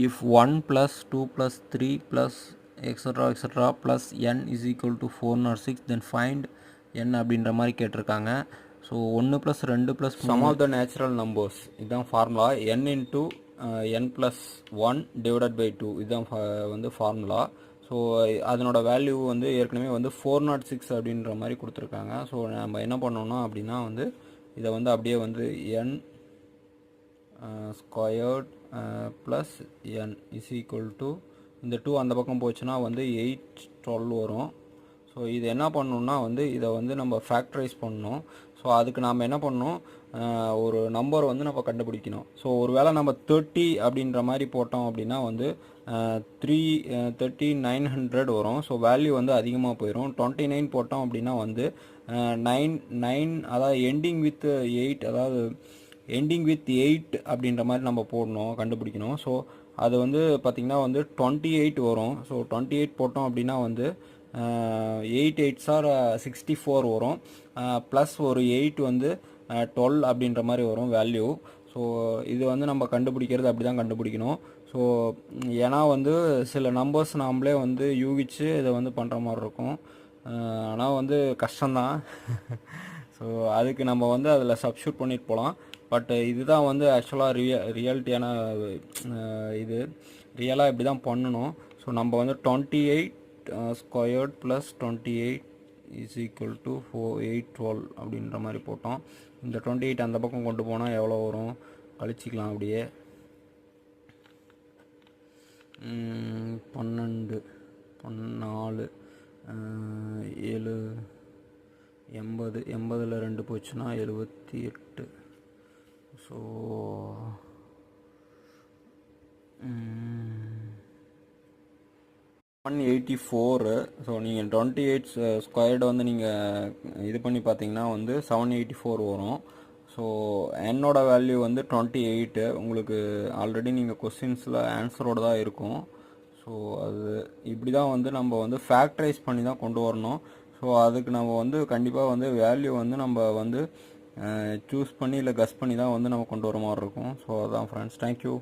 if 1 plus 2 plus 3 plus etc plus n is equal to 406 then find n அப்படின்ற மாதிரி கேட்டிருக்காங்க. So 1 plus 2 plus sum of the natural numbers இதுதான் formula. n into n plus 1 divided by 2 இதுதான் வந்து formula. So அதனோட value வந்து ஏற்கனவே வந்து 406 அப்படின்ற மாதிரி கொடுத்துருக்காங்க. ஸோ நம்ம என்ன பண்ணோம்னா அப்படின்னா வந்து இதை வந்து அப்படியே வந்து n squared plus n is equal to இந்த 2 அந்த பக்கம் போச்சுன்னா வந்து 812 வரும். ஸோ இது என்ன பண்ணணும்னா வந்து இதை வந்து நம்ம ஃபேக்டரைஸ் பண்ணணும். ஸோ அதுக்கு நாம் என்ன பண்ணணும், ஒரு நம்பர் வந்து நம்ம கண்டுபிடிக்கணும். ஸோ ஒரு வேளை நம்ம 30 அப்படின்ற மாதிரி போட்டோம் அப்படின்னா வந்து 3900 வரும். ஸோ வேல்யூ வந்து அதிகமாக போயிடும். 29 போட்டோம் அப்படின்னா வந்து 9 அதாவது எண்டிங் வித் 8 அதாவது எண்டிங் வித் 8 அப்படின்ற மாதிரி நம்ம போடணும், கண்டுபிடிக்கணும். ஸோ அது வந்து பார்த்திங்கன்னா வந்து 28 வரும். ஸோ 28 போட்டோம் அப்படின்னா வந்து 8 8s are 64 வரும். ப்ளஸ் ஒரு 8 வந்து 12 அப்படின்ற மாதிரி வரும் வேல்யூ. ஸோ இது வந்து நம்ம கண்டுபிடிக்கிறது அப்படி தான் கண்டுபிடிக்கணும். ஸோ ஏன்னா வந்து சில நம்பர்ஸ் நாமளே வந்து யூகிச்சு இதை வந்து பண்ணுற மாதிரி இருக்கும். ஆனால் வந்து கஷ்டம்தான். ஸோ அதுக்கு நம்ம வந்து அதில் சப்ஸ்டியூட் பண்ணிட்டு போகலாம். பட் இதுதான் வந்து ஆக்சுவலாக ரியாலிட்டியான இது ரியலாக இப்படி தான் பண்ணணும். ஸோ நம்ம வந்து 28 squared plus 28 is equal to 812 அப்படின்ற மாதிரி போட்டோம். இந்த 28 அந்த பக்கம் கொண்டு போனால் எவ்வளோ வரும் கழிச்சிக்கலாம். அப்படியே 12 4 7 80 80ல் 2 போச்சுன்னா 78. ஸோ 184. ஸோ நீங்கள் 28 ஸ்கொயர்டு வந்து நீங்கள் இது பண்ணி பார்த்தீங்கன்னா வந்து 784 வரும். ஸோ என்னோட வேல்யூ வந்து 28. உங்களுக்கு ஆல்ரெடி நீங்கள் கொஸ்டின்ஸில் ஆன்சரோடு தான் இருக்கும். ஸோ அது இப்படி தான் வந்து நம்ம வந்து ஃபேக்டரைஸ் பண்ணி தான் கொண்டு வரணும். ஸோ அதுக்கு நம்ம வந்து கண்டிப்பாக வந்து வேல்யூ வந்து நம்ம வந்து சூஸ் பண்ணி இல்லை கஸ் பண்ணி தான் வந்து நம்ம கொண்டு வர மாதிரி இருக்கும். ஸோ அதான் ஃப்ரெண்ட்ஸ், தேங்க்யூ.